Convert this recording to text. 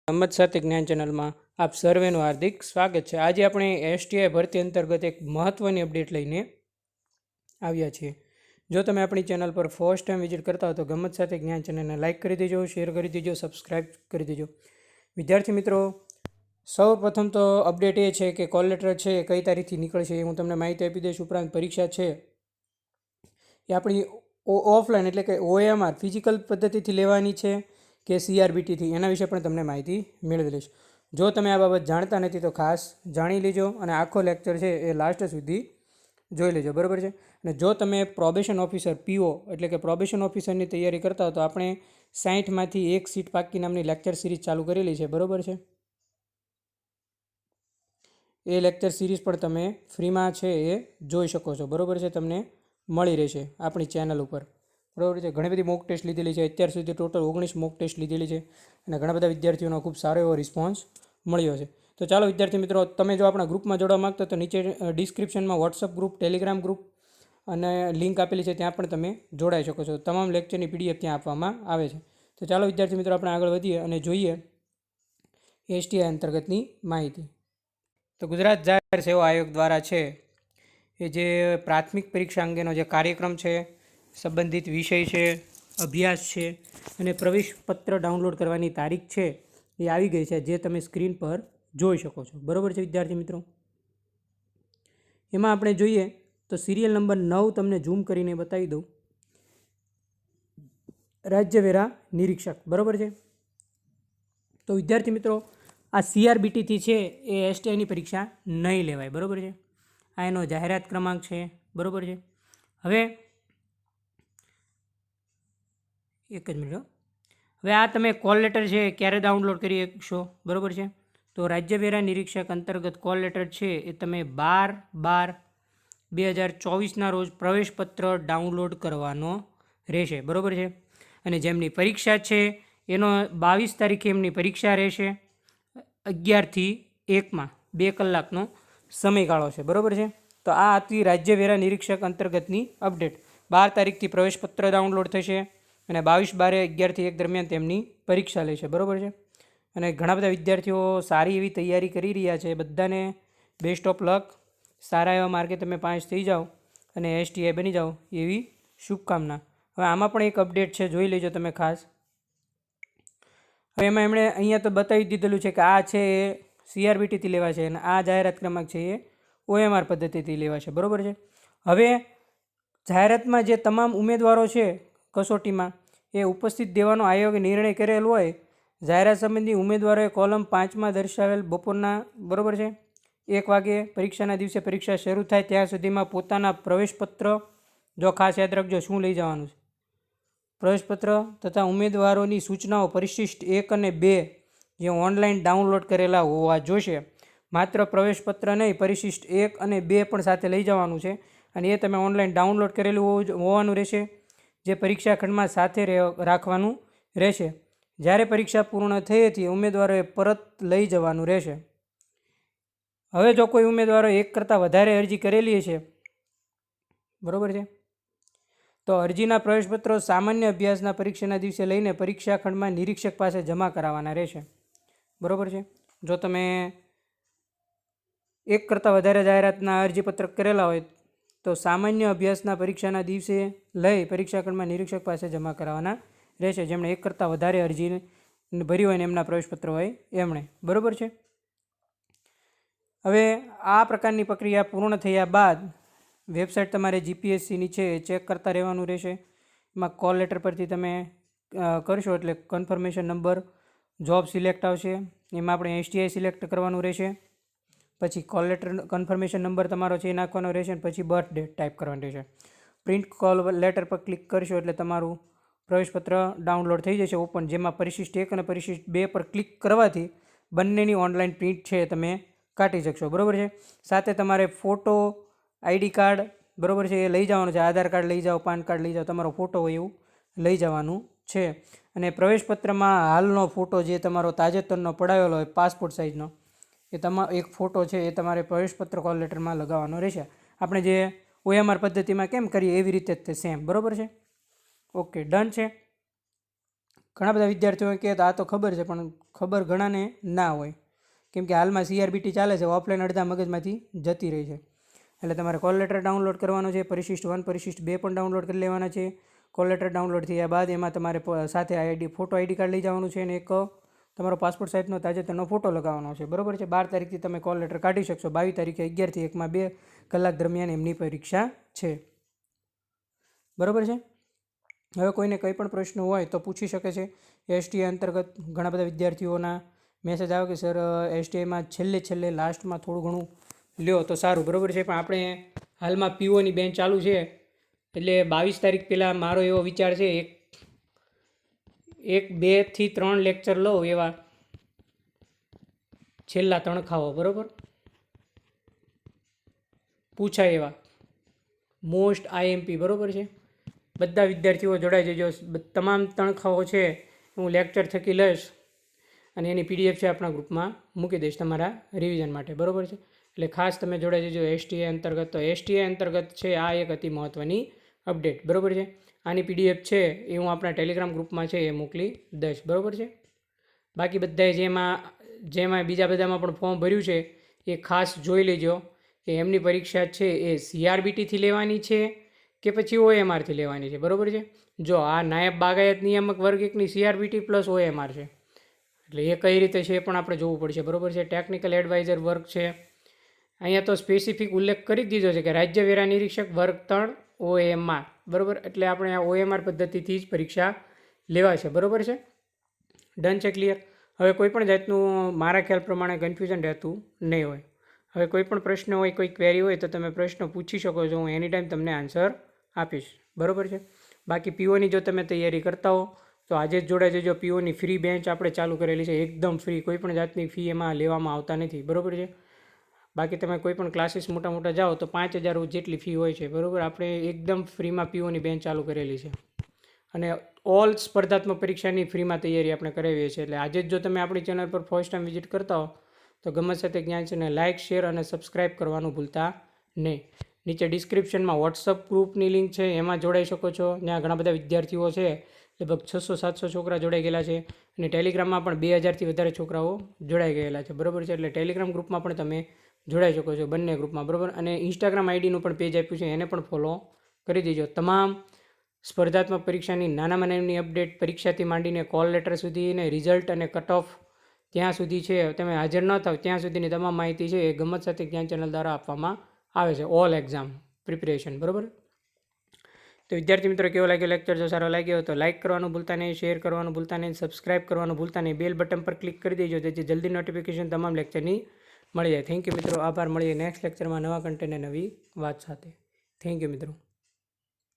ગમ્મત સાથે જ્ઞાન ચેનલમાં આપ સર્વેનું હાર્દિક સ્વાગત છે। આજે આપણે એસટીઆઈ ભરતી અંતર્ગત એક મહત્ત્વની અપડેટ લઈને આવ્યા છીએ। જો તમે આપણી ચેનલ પર ફર્સ્ટ ટાઈમ વિઝિટ કરતા હો તો ગમ્મત સાથે જ્ઞાન ચેનલને લાઇક કરી દેજો, શેર કરી દેજો, સબસ્ક્રાઇબ કરી દેજો। વિદ્યાર્થી મિત્રો, સૌ પ્રથમ તો અપડેટ એ છે કે કોલ લેટર છે એ કઈ તારીખથી નીકળશે એ હું તમને માહિતી આપી દઈશ। ઉપરાંત પરીક્ષા છે એ આપણી ઓફલાઈન એટલે કે OMR ફિઝિકલ પદ્ધતિથી લેવાની છે કે CRBTથી, એના વિશે પણ તમને માહિતી મેળવી લઈશ। જો તમે આ બાબત જાણતા નથી તો ખાસ જાણી લેજો અને આખો લેક્ચર છે એ લાસ્ટ સુધી જોઈ લેજો, બરાબર છે। અને જો તમે પ્રોબેશન ઓફિસર PO એટલે કે પ્રોબેશન ઓફિસરની તૈયારી કરતા હો તો આપણે 60માંથી 1 સીટ પાકી નામની લેક્ચર સિરીઝ ચાલુ કરેલી છે, બરાબર છે। એ લેક્ચર સિરીઝ પણ તમે ફ્રીમાં છે એ જોઈ શકો છો, બરાબર છે। તમને મળી રહેશે આપણી ચેનલ ઉપર, બરાબર છે। ઘણી બધી મોક ટેસ્ટ લીધેલી છે, અત્યાર સુધી ટોટલ 19 મોક ટેસ્ટ લીધેલી છે અને ઘણા બધા વિદ્યાર્થીઓનો ખૂબ સારો એવો રિસ્પોન્સ મળ્યો છે। તો ચાલો વિદ્યાર્થી મિત્રો, તમે જો આપણા ગ્રુપમાં જોડવા માગતો તો નીચે ડિસ્ક્રિપ્શનમાં વોટ્સઅપ ગ્રુપ, ટેલિગ્રામ ગ્રુપ અને લિંક આપેલી છે, ત્યાં પણ તમે જોડાઈ શકો છો। તમામ લેક્ચરની PDF ત્યાં આપવામાં આવે છે। તો ચાલો વિદ્યાર્થી મિત્રો, આપણે આગળ વધીએ અને જોઈએ એસટીઆઈ અંતર્ગતની માહિતી। તો ગુજરાત જાહેર સેવા આયોગ દ્વારા છે એ જે પ્રાથમિક પરીક્ષા અંગેનો જે કાર્યક્રમ છે, સંબંધિત વિષય છે, અભ્યાસ છે અને પ્રવેશપત્ર ડાઉનલોડ કરવાની તારીખ છે એ આવી ગઈ છે, જે તમે સ્ક્રીન પર જોઈ શકો છો, બરાબર છે વિદ્યાર્થી મિત્રો। એમાં આપણે જોઈએ તો સિરિયલ નંબર 9 તમને ઝૂમ કરીને બતાવી દઉં, રાજ્યવેરા નિરીક્ષક, બરાબર છે। તો વિદ્યાર્થી મિત્રો, આ CRBTથી છે એ એસટીઆઈની પરીક્ષા નહીં લેવાય, બરાબર છે। આ એનો જાહેરાત ક્રમાંક છે, બરાબર છે। હવે એક જ મિનિટ, હવે આ તમે કોલ લેટર છે ક્યારે ડાઉનલોડ કરી શકશો, બરાબર છે। તો રાજ્યવેરા નિરીક્ષક અંતર્ગત કોલ લેટર છે એ તમે 12/12/2024ના રોજ પ્રવેશપત્ર ડાઉનલોડ કરવાનો રહેશે, બરાબર છે। અને જેમની પરીક્ષા છે એનો 22 તારીખે એમની પરીક્ષા રહેશે, 11થી 1માં 2 કલાકનો સમયગાળો છે, બરાબર છે। તો આ હતી રાજ્યવેરા નિરીક્ષક અંતર્ગતની અપડેટ। 12 તારીખથી પ્રવેશપત્ર ડાઉનલોડ થશે અને 22/12 11થી 1 દરમિયાન તેમની પરીક્ષા લેશે, બરાબર છે। અને ઘણા બધા વિદ્યાર્થીઓ સારી એવી તૈયારી કરી રહ્યા છે, બધાને બેસ્ટ ઓફ લક। સારા એવા માર્કે તમે પાસ થઈ જાઓ અને એસટીઆઈ બની જાઓ એવી શુભકામના। હવે આમાં પણ એક અપડેટ છે, જોઈ લેજો તમે ખાસ। હવે એમાં એમણે અહીંયા તો બતાવી દીધેલું છે કે આ છે એ CRBTથી લેવા છે અને આ જાહેરાત ક્રમાંક છે એ OMR પદ્ધતિથી લેવા છે, બરાબર છે। હવે જાહેરાતમાં જે તમામ ઉમેદવારો છે કસોટીમાં એ ઉપસ્થિત દેવાનો આયોગે નિર્ણય કરેલો હોય, જાહેરાત સંબંધી ઉમેદવારોએ કોલમ 5માં દર્શાવેલ બપોરના, બરાબર છે, 1 વાગ્યે પરીક્ષાના દિવસે પરીક્ષા શરૂ થાય ત્યાં સુધીમાં પોતાના પ્રવેશપત્ર, જો ખાસ યાદ રાખજો શું લઈ જવાનું છે, પ્રવેશપત્ર તથા ઉમેદવારોની સૂચનાઓ પરિશિષ્ટ 1 અને 2 જે ઓનલાઈન ડાઉનલોડ કરેલા હોવા જોશે। માત્ર પ્રવેશપત્ર નહીં, પરિશિષ્ટ 1 અને 2 પણ સાથે લઈ જવાનું છે અને એ તમે ઓનલાઈન ડાઉનલોડ કરેલું હોવાનું રહેશે, જે પરીક્ષા ખંડમાં સાથે રાખવાનું રહેશે। જ્યારે પરીક્ષા પૂર્ણ થઈ હતી ઉમેદવારોએ પરત લઈ જવાનું રહેશે। હવે જો કોઈ ઉમેદવારો 1 કરતાં વધારે અરજી કરેલી છે, બરાબર છે, તો અરજીના પ્રવેશપત્રો સામાન્ય અભ્યાસના પરીક્ષાના દિવસે લઈને પરીક્ષા ખંડમાં નિરીક્ષક પાસે જમા કરાવવાના રહેશે, બરાબર છે। જો તમે 1 કરતાં વધારે જાહેરાતના અરજીપત્રક કરેલા હોય તો સામાન્ય અભ્યાસના પરીક્ષાના દિવસે લઈ પરીક્ષા ખંડમાં નિરીક્ષક પાસે જમા કરાવવાના રહેશે, જેમણે 1 કરતાં વધારે અરજી ભરી હોય ને એમના પ્રવેશપત્ર હોય એમણે, બરાબર છે। હવે આ પ્રકારની પ્રક્રિયા પૂર્ણ થયા બાદ વેબસાઇટ તમારે GPSCની છે એ ચેક કરતા રહેવાનું રહેશે। એમાં કોલ લેટર પરથી તમે કરશો એટલે કન્ફર્મેશન નંબર, જોબ સિલેક્ટ આવશે, એમાં આપણે STI સિલેક્ટ કરવાનું રહેશે, પછી કોલ લેટર કન્ફર્મેશન નંબર તમારો છે એ નાખવાનો રહેશે અને પછી બર્થ ડેટ ટાઈપ કરવાની રહેશે। પ્રિન્ટ કોલ લેટર પર ક્લિક કરશો એટલે તમારું પ્રવેશપત્ર ડાઉનલોડ થઈ જશે ઓપન, જેમાં પરિશિષ્ટ 1 અને પરિશિષ્ટ 2 પર ક્લિક કરવાથી બંનેની ઓનલાઈન પ્રિન્ટ છે તમે કાઢી શકશો, બરાબર છે। સાથે તમારે ફોટો, ID કાર્ડ, બરાબર છે, એ લઈ જવાનું છે, આધાર કાર્ડ લઈ જાઓ, પાન કાર્ડ લઈ જાઓ, તમારો ફોટો હોય એવું લઈ જવાનું છે। અને પ્રવેશપત્રમાં હાલનો ફોટો જે તમારો તાજેતરનો પડાવેલો હોય પાસપોર્ટ સાઇઝનો એ એક ફોટો છે એ તમારે પ્રવેશપત્ર કોલ લેટરમાં લગાવવાનો રહેશે। આપણે જે OMR પદ્ધતિમાં કેમ કરીએ એવી રીતે જ તે સેમ, બરાબર છે। ઓકે, ડન છે। ઘણા બધા વિદ્યાર્થીઓ કહે તો આ તો ખબર છે, પણ ખબર ઘણાને ના હોય, કેમ કે હાલમાં CRBT ચાલે છે, ઓફલાઈન અડધા મગજમાંથી જતી રહી છે. એટલે તમારે કોલ લેટર ડાઉનલોડ કરવાનો છે. પરિશિષ્ટ 1 પરિશિષ્ટ 2 પણ ડાઉનલોડ કરી લેવાના છે. કોલ લેટર ડાઉનલોડ થયા બાદ એમાં તમારે સાથે ફોટો ID કાર્ડ લઈ જવાનું છે અને એક તમારો પાસપોર્ટ સાઇઝનો તાજેતરનો ફોટો લગાવવાનો છે. બરાબર છે. 12 તારીખથી તમે કોલ લેટર કાઢી શકશો. 22 તારીખે 11 થી 1માં 2 કલાક દરમિયાન એમની પરીક્ષા છે. બરાબર છે. હવે કોઈને કંઈ પણ પ્રશ્ન હોય તો પૂછી શકે છે. STI અંતર્ગત ઘણા બધા વિદ્યાર્થીઓના મેસેજ આવે કે સર STIમાં છેલ્લે લાસ્ટમાં થોડું ઘણું લ્યો તો સારું. બરાબર છે. પણ આપણે હાલમાં POની બેન્ચ ચાલુ છે, એટલે 22 તારીખ પહેલાં મારો એવો વિચાર છે, એક 2 થી 3 લેક્ચર લઉં એવા છેલ્લા તણખાઓ, બરાબર, પૂછાય એવા મોસ્ટ IMP. બરાબર છે. બધા વિદ્યાર્થીઓ જોડાઈ જજો. તમામ તણખાઓ છે હું લેક્ચર થકી લઈશ અને એની PDF છે આપણા ગ્રુપમાં મૂકી દઈશ તમારા રિવિઝન માટે. બરાબર છે. એટલે ખાસ તમે જોડાઈ જજો STI અંતર્ગત. તો STI અંતર્ગત છે આ એક અતિ મહત્ત્વની અપડેટ. બરાબર છે. આની PDF છે એ હું આપણા ટેલિગ્રામ ગ્રુપમાં છે એ મોકલી દઈશ. બરાબર છે. બાકી બધાએ જેમાં બીજા બધામાં પણ ફોર્મ ભર્યું છે એ ખાસ જોઈ લેજો કે એમની પરીક્ષા છે એ CRBTથી લેવાની છે કે પછી OMRથી લેવાની છે. બરાબર છે. જો આ નાયબ બાગાયત નિયામક વર્ગ 1ની CRBT પ્લસ OMR છે, એટલે એ કઈ રીતે છે એ પણ આપણે જોવું પડશે. બરાબર છે. ટેકનિકલ એડવાઇઝર વર્ગ છે, અહીંયા તો સ્પેસિફિક ઉલ્લેખ કરી દીધો છે કે રાજ્ય વેરા નિરીક્ષક વર્ગ 3 OMR. બરાબર. એટલે આપણે આ OMR પદ્ધતિથી જ પરીક્ષા લેવા છે. બરાબર છે. ડન છે. ક્લિયર. હવે કોઈ પણ જાતનું મારા ખ્યાલ પ્રમાણે કન્ફ્યુઝન રહેતું નહીં હોય. હવે કોઈ પણ પ્રશ્ન હોય, કોઈ ક્વેરી હોય તો તમે પ્રશ્ન પૂછી શકો છો. હું એની ટાઈમ તમને આન્સર આપીશ. બરાબર છે. બાકી POની જો તમે તૈયારી કરતા હો તો આજે જ જોડાઈ જજો. POની ફ્રી બેન્ચ આપણે ચાલુ કરેલી છે, એકદમ ફ્રી, કોઈ પણ જાતની ફી એમાં લેવામાં આવતા નથી. બરાબર છે. બાકી તમે કોઈ પણ ક્લાસીસ મોટા જાઓ તો 5000 જેટલી ફી હોય છે. બરાબર. આપણે એકદમ ફ્રીમાં POની બેન્ચ ચાલુ કરેલી છે અને ઓલ સ્પર્ધાત્મક પરીક્ષાની ફ્રીમાં તૈયારી આપણે કરાવીએ છીએ. એટલે આજે જ જો તમે આપણી ચેનલ પર ફર્સ્ટ ટાઈમ વિઝિટ કરતા હો તો ગમત સાથે જ્ઞાન છે ને લાઇક, શેર અને સબસ્ક્રાઈબ કરવાનું ભૂલતા નહીં. નીચે ડિસ્ક્રિપ્શનમાં વોટ્સઅપ ગ્રુપની લિંક છે, એમાં જોડાઈ શકો છો. ત્યાં ઘણા બધા વિદ્યાર્થીઓ છે, લગભગ 600-700 છોકરા જોડાઈ ગયેલા છે અને ટેલિગ્રામમાં પણ 2000થી વધારે છોકરાઓ જોડાઈ ગયેલા છે. બરાબર છે. એટલે ટેલિગ્રામ ગ્રુપમાં પણ તમે જોડાઈ શકો છો, બંને ગ્રુપમાં. બરાબર. અને ઇન્સ્ટાગ્રામ IDનું પણ પેજ આપ્યું છે, એને પણ ફોલો કરી દેજો. તમામ સ્પર્ધાત્મક પરીક્ષાની નાનામાં નાની અપડેટ, પરીક્ષાથી માંડીને કોલ લેટર સુધી ને રિઝલ્ટ અને કટ ઓફ ત્યાં સુધી છે, તમે હાજર ન થાવ ત્યાં સુધીની તમામ માહિતી છે એ ગમત સાથે જ્ઞાન ચેનલ દ્વારા આપવામાં આવે છે. All exam preparation. બરાબર. તો વિદ્યાર્થી મિત્રો, કેવો લાગ્યો લેક્ચર? જો સારો લાગ્યો તો લાઇક કરવાનું ભૂલતા નહીં, શેર કરવાનું ભૂલતા નહીં, સબસ્ક્રાઇબ કરવાનું ભૂલતા નહીં, બેલ બટન પર ક્લિક કરી દેજો જેથી જલ્દી નોટિફિકેશન તમામ લેક્ચરની મળી જાય. થેન્ક યુ મિત્રો. આભાર. મળીએ નેક્સ્ટ લેક્ચરમાં નવા કન્ટેન્ટ અને નવી વાત સાથે. થેન્ક યુ મિત્રો.